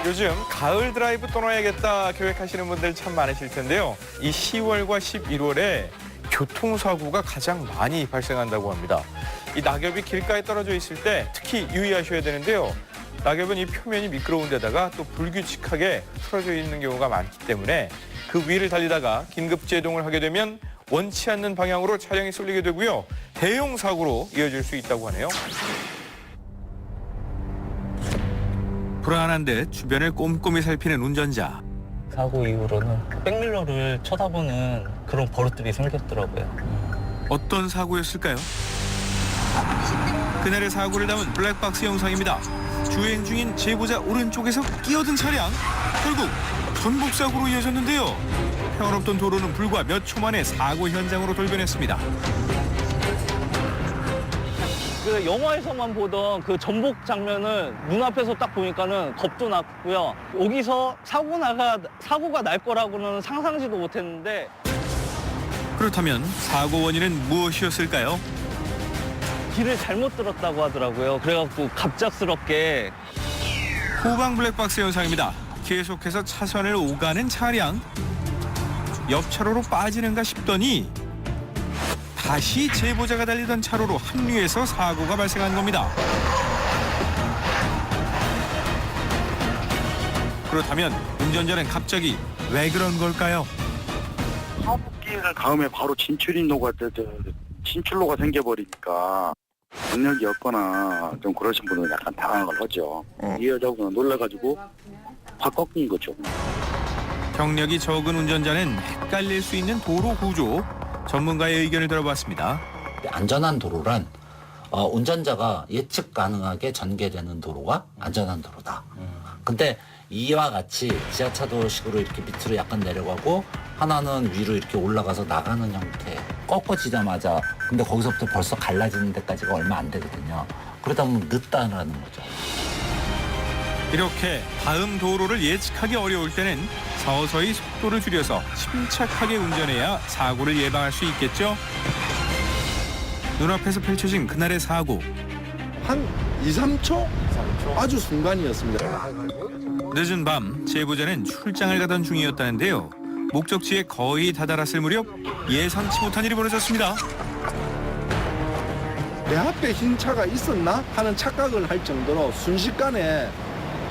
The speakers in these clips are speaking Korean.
요즘 가을 드라이브 떠나야겠다 계획하시는 분들 참 많으실 텐데요. 이 10월과 11월에 교통사고가 가장 많이 발생한다고 합니다. 이 낙엽이 길가에 떨어져 있을 때 특히 유의하셔야 되는데요. 낙엽은 이 표면이 미끄러운 데다가 또 불규칙하게 틀어져 있는 경우가 많기 때문에 그 위를 달리다가 긴급 제동을 하게 되면 원치 않는 방향으로 차량이 쏠리게 되고요. 대형 사고로 이어질 수 있다고 하네요. 불안한 듯 주변을 꼼꼼히 살피는 운전자. 사고 이후로는 백밀러를 쳐다보는 그런 버릇들이 생겼더라고요. 어떤 사고였을까요? 그날의 사고를 담은 블랙박스 영상입니다. 주행 중인 제보자 오른쪽에서 끼어든 차량. 결국 전복사고로 이어졌는데요. 평화롭던 도로는 불과 몇 초 만에 사고 현장으로 돌변했습니다. 그 영화에서만 보던 그 전복 장면을 눈앞에서 딱 보니까는 겁도 났고요. 여기서 사고가 날 거라고는 상상지도 못했는데. 그렇다면 사고 원인은 무엇이었을까요? 길을 잘못 들었다고 하더라고요. 그래갖고 갑작스럽게. 후방 블랙박스 영상입니다. 계속해서 차선을 오가는 차량. 옆 차로로 빠지는가 싶더니 다시 제보자가 달리던 차로로 합류해서 사고가 발생한 겁니다. 그렇다면 운전자는 갑자기 왜 그런 걸까요? 하부길을 다음에 바로 진출로가 생겨버리니까 능력이 없거나 좀 그러신 분은 약간 당황을 하죠. 이 여자분은 놀라가지고 확 꺾인 거죠. 경력이 적은 운전자는 헷갈릴 수 있는 도로 구조. 전문가의 의견을 들어봤습니다. 안전한 도로란 운전자가 예측 가능하게 전개되는 도로가 안전한 도로다. 근데 이와 같이 지하차도식으로 이렇게 밑으로 약간 내려가고 하나는 위로 이렇게 올라가서 나가는 형태. 꺾어지자마자 근데 거기서부터 벌써 갈라지는 데까지가 얼마 안 되거든요. 그러다 보면 늦다라는 거죠. 이렇게 다음 도로를 예측하기 어려울 때는 서서히 속도를 줄여서 침착하게 운전해야 사고를 예방할 수 있겠죠? 눈앞에서 펼쳐진 그날의 사고. 한 2, 3초? 아주 순간이었습니다. 늦은 밤 제보자는 출장을 가던 중이었다는데요. 목적지에 거의 다다랐을 무렵 예상치 못한 일이 벌어졌습니다. 내 앞에 흰 차가 있었나 하는 착각을 할 정도로 순식간에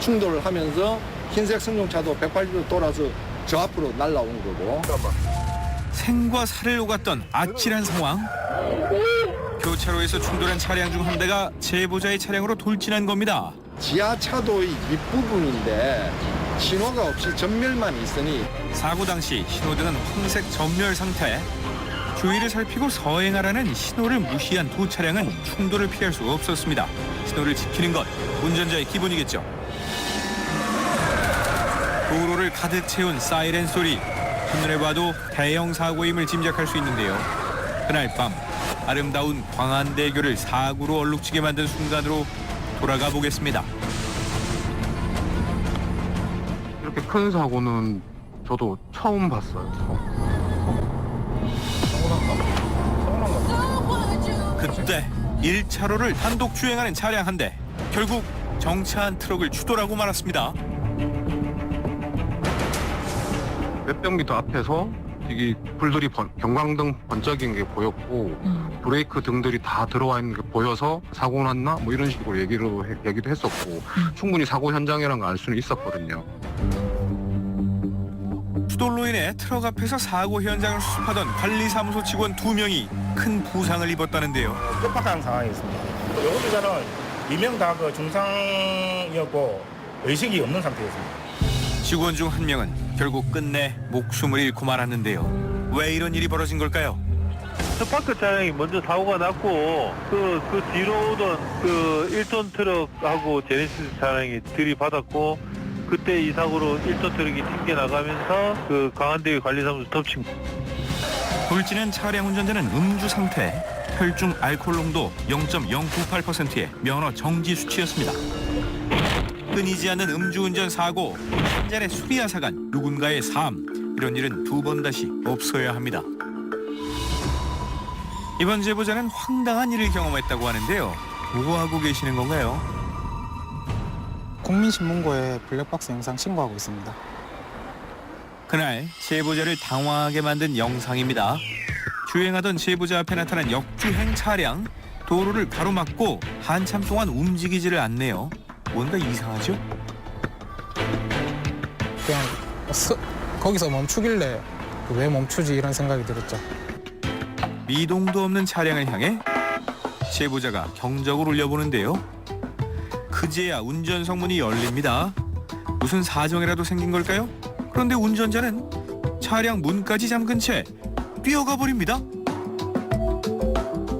충돌을 하면서 흰색 승용차도 180도 돌아서 저 앞으로 날아온 거고. 생과 사를 오갔던 아찔한 상황. 교차로에서 충돌한 차량 중 한 대가 제보자의 차량으로 돌진한 겁니다. 지하차도의 윗부분인데 신호가 없이 전멸만 있으니 사고 당시 신호등은 황색 전멸 상태. 주위를 살피고 서행하라는 신호를 무시한 두 차량은 충돌을 피할 수 없었습니다. 신호를 지키는 것 운전자의 기본이겠죠. 도로를 가득 채운 사이렌 소리. 한눈에 봐도 대형 사고임을 짐작할 수 있는데요. 그날 밤 아름다운 광안대교를 사고로 얼룩지게 만든 순간으로 돌아가 보겠습니다. 이렇게 큰 사고는 저도 처음 봤어요. 그때 1차로를 단독 주행하는 차량 한 대. 결국 정차한 트럭을 추돌하고 말았습니다. 몇백 미터 앞에서 이게 불들이 경광등 번쩍인 게 보였고 브레이크 등들이 다 들어와 있는 게 보여서 사고 났나 뭐 이런 식으로 얘기도 했었고 충분히 사고 현장이라는 걸 알 수는 있었거든요. 추돌로 인해 트럭 앞에서 사고 현장을 수습하던 관리사무소 직원 2명이 큰 부상을 입었다는데요. 급박한 상황이었습니다. 요구자는 2명 다 그 중상이었고 의식이 없는 상태였습니다. 직원 중 한 명은 결국 끝내 목숨을 잃고 말았는데요. 왜 이런 일이 벌어진 걸까요? 스파크 차량이 먼저 사고가 났고 그 뒤로 오던 그 1톤 트럭하고 제네시스 차량이 들이받았고 그때 이 사고로 1톤 트럭이 튕겨나가면서 그 광안대교 관리사무소 덮친 거. 돌진한 차량 운전자는 음주 상태, 혈중 알코올 농도 0.098%의 면허 정지 수치였습니다. 끊이지 않는 음주운전 사고, 한 잔의 술이 앗아간 누군가의 삶. 이런 일은 두 번 다시 없어야 합니다. 이번 제보자는 황당한 일을 경험했다고 하는데요. 뭐 하고 계시는 건가요? 국민신문고에 블랙박스 영상 신고하고 있습니다. 그날 제보자를 당황하게 만든 영상입니다. 주행하던 제보자 앞에 나타난 역주행 차량, 도로를 가로막고 한참 동안 움직이지를 않네요. 뭔가 이상하죠? 그냥 거기서 멈추길래 왜 멈추지 이런 생각이 들었죠. 미동도 없는 차량을 향해 제보자가 경적을 울려보는데요. 그제야 운전석 문이 열립니다. 무슨 사정이라도 생긴 걸까요? 그런데 운전자는 차량 문까지 잠근 채 뛰어가 버립니다.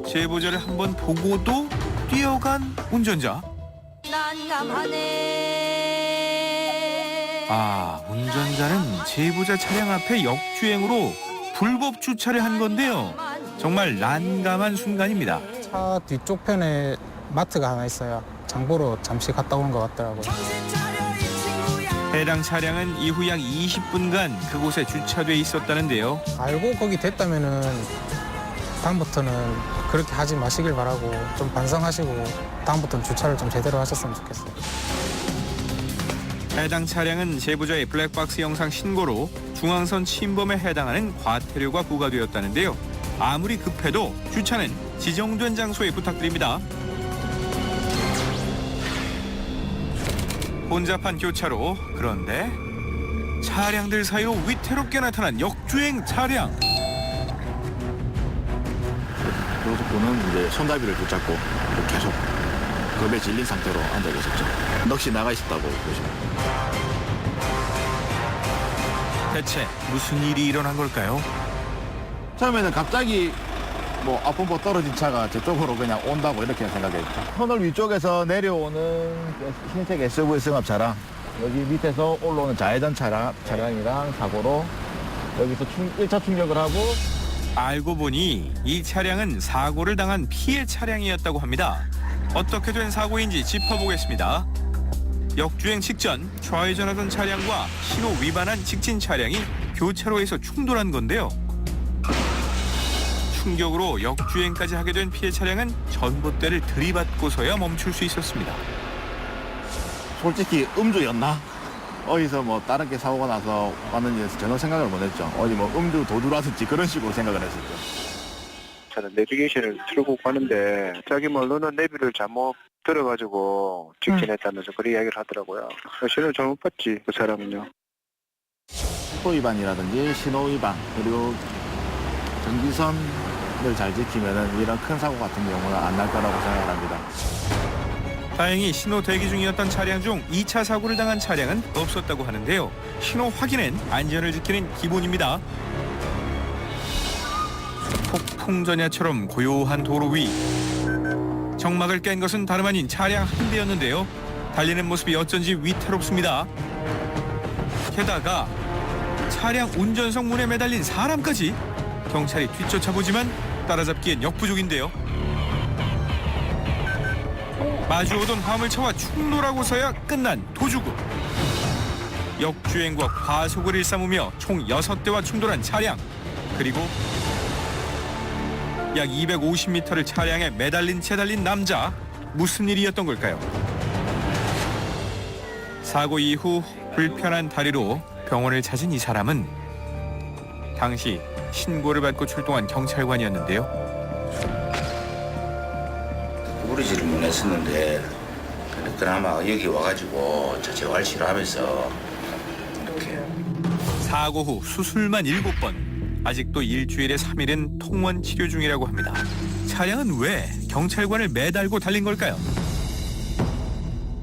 제보자를 한번 보고도 뛰어간 운전자. 운전자는 제보자 차량 앞에 역주행으로 불법 주차를 한 건데요. 정말 난감한 순간입니다. 차 뒤쪽 편에 마트가 하나 있어요. 장보러 잠시 갔다 온 것 같더라고요. 해당 차량은 이후 약 20분간 그곳에 주차돼 있었다는데요. 알고 거기 됐다면은 다음부터는 그렇게 하지 마시길 바라고 좀 반성하시고 다음부터는 주차를 좀 제대로 하셨으면 좋겠어요. 해당 차량은 제보자의 블랙박스 영상 신고로 중앙선 침범에 해당하는 과태료가 부과되었다는데요. 아무리 급해도 주차는 지정된 장소에 부탁드립니다. 혼잡한 교차로, 그런데 차량들 사이로 위태롭게 나타난 역주행 차량. 고속도로는 이제 손잡이를 붙잡고 계속 겁에 질린 상태로 앉아 계셨죠. 넋이 나가 있었다고 보시면 됩니다. 대체 무슨 일이 일어난 걸까요? 처음에는 갑자기 뭐 앞범퍼 떨어진 차가 저쪽으로 그냥 온다고 이렇게 생각했죠. 터널 위쪽에서 내려오는 흰색 SUV 승합차랑 여기 밑에서 올라오는 좌회전 차량이랑 사고로 여기서 1차 충격을 하고, 알고 보니 이 차량은 사고를 당한 피해 차량이었다고 합니다. 어떻게 된 사고인지 짚어보겠습니다. 역주행 직전 좌회전하던 차량과 신호 위반한 직진 차량이 교차로에서 충돌한 건데요. 충격으로 역주행까지 하게 된 피해 차량은 전봇대를 들이받고서야 멈출 수 있었습니다. 솔직히 음주였나? 어디서 뭐 다른 게 사고가 나서 왔는지 전혀 생각을 못 했죠. 어디 뭐 음주 도주라든지 그런 식으로 생각을 했었죠. 저는 내비게이션을 틀고 가는데 자기 말로는 내비를 잘못 들어가지고 직진했다면서 그런 이야기를 하더라고요. 신호를 잘못 봤지, 그 사람은요. 속도 위반이라든지 신호 위반, 그리고 정지선을 잘 지키면은 이런 큰 사고 같은 경우는 안 날 거라고 생각을 합니다. 다행히 신호 대기 중이었던 차량 중 2차 사고를 당한 차량은 없었다고 하는데요. 신호 확인은 안전을 지키는 기본입니다. 폭풍전야처럼 고요한 도로 위. 정막을 깬 것은 다름 아닌 차량 한 대였는데요. 달리는 모습이 어쩐지 위태롭습니다. 게다가 차량 운전석 문에 매달린 사람까지 경찰이 뒤쫓아보지만 따라잡기엔 역부족인데요. 마주오던 화물차와 충돌하고서야 끝난 도주구. 역주행과 과속을 일삼으며 총 6대와 충돌한 차량. 그리고 약 250m를 차량에 매달린 채 달린 남자. 무슨 일이었던 걸까요? 사고 이후 불편한 다리로 병원을 찾은 이 사람은 당시 신고를 받고 출동한 경찰관이었는데요. 구부러지를 못했었는데 그나마 여기 와가지고 저 재활치료 하면서 이렇게. 사고 후 수술만 7번. 아직도 일주일에 3일은 통원 치료 중이라고 합니다. 차량은 왜 경찰관을 매달고 달린 걸까요?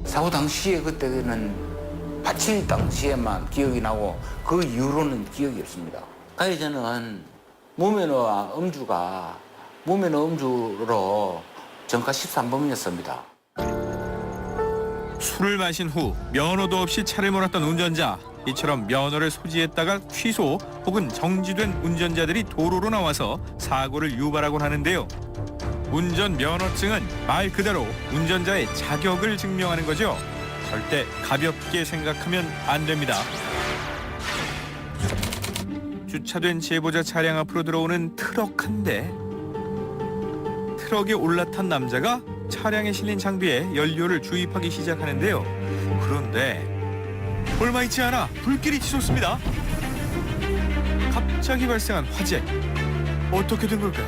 사고 당시에 그때는 받칠 당시에만 기억이 나고 그 이후로는 기억이 없습니다. 가해자는 무면허 음주로 전과 13범이었습니다. 술을 마신 후 면허도 없이 차를 몰았던 운전자. 이처럼 면허를 소지했다가 취소 혹은 정지된 운전자들이 도로로 나와서 사고를 유발하곤 하는데요. 운전 면허증은 말 그대로 운전자의 자격을 증명하는 거죠. 절대 가볍게 생각하면 안 됩니다. 주차된 제보자 차량 앞으로 들어오는 트럭 한 대. 트럭에 올라탄 남자가 차량에 실린 장비에 연료를 주입하기 시작하는데요. 그런데 얼마 있지 않아 불길이 치솟습니다. 갑자기 발생한 화재. 어떻게 된 걸까요?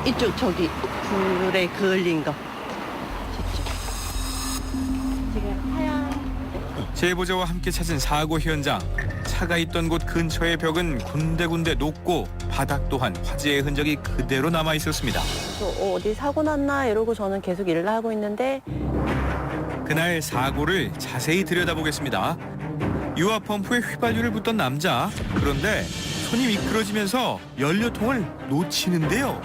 이쪽 저기 불에 그을린 거. 지금 하얀. 제보자와 함께 찾은 사고 현장. 차가 있던 곳 근처의 벽은 군데군데 녹고 바닥 또한 화재의 흔적이 그대로 남아 있었습니다. 어디 사고 났나 이러고 저는 계속 일을 하고 있는데 그날 사고를 자세히 들여다보겠습니다. 유압 펌프에 휘발유를 붓던 남자. 그런데 손이 미끄러지면서 연료통을 놓치는데요.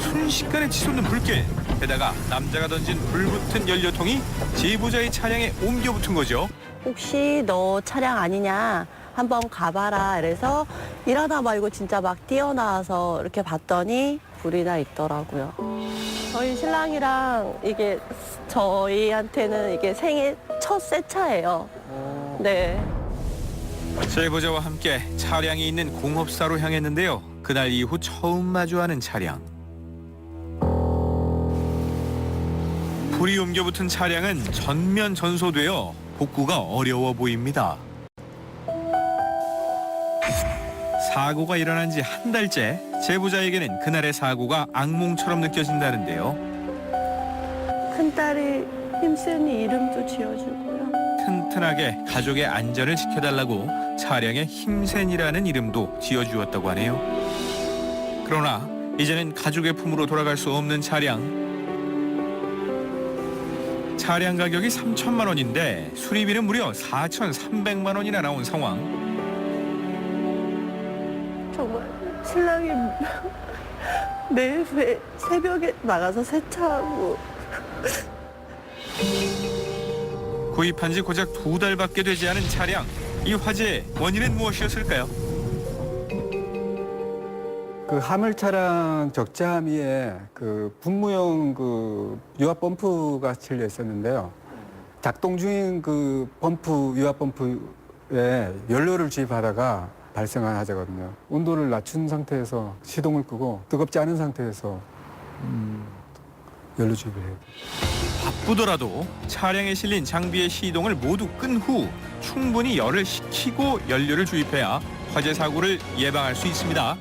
순식간에 치솟는 불길. 게다가 남자가 던진 불붙은 연료통이 제보자의 차량에 옮겨 붙은 거죠. 혹시 너 차량 아니냐 한번 가봐라 이래서 일하다 말고 진짜 막 뛰어나와서 이렇게 봤더니 불이 나 있더라고요. 저희 신랑이랑 이게 저희한테는 이게 생애 첫 새 차예요. 네. 제보자와 함께 차량이 있는 공업사로 향했는데요. 그날 이후 처음 마주하는 차량. 불이 옮겨붙은 차량은 전면 전소되어 복구가 어려워 보입니다. 사고가 일어난 지 한 달째. 제보자에게는 그날의 사고가 악몽처럼 느껴진다는데요. 큰딸이 힘쓰니 이름도 지어주고요. 튼튼하게 가족의 안전을 지켜달라고 차량에 힘센이라는 이름도 지어주었다고 하네요. 그러나 이제는 가족의 품으로 돌아갈 수 없는 차량. 차량 가격이 3천만 원인데 수리비는 무려 4,300만 원이나 나온 상황. 정말 신랑이 매일 새벽에 나가서 세차하고 구입한 지 고작 2달밖에 되지 않은 차량. 이 화재의 원인은 무엇이었을까요? 그 화물 차량 적재함위에 그 분무용 그 유압 펌프가 실려 있었는데요. 작동 중인 그 펌프 유압 펌프에 연료를 주입하다가 발생한 화재거든요. 온도를 낮춘 상태에서 시동을 끄고 뜨겁지 않은 상태에서 연료 주입을 해요. 바쁘더라도 차량에 실린 장비의 시동을 모두 끈 후 충분히 열을 식히고 연료를 주입해야 화재 사고를 예방할 수 있습니다.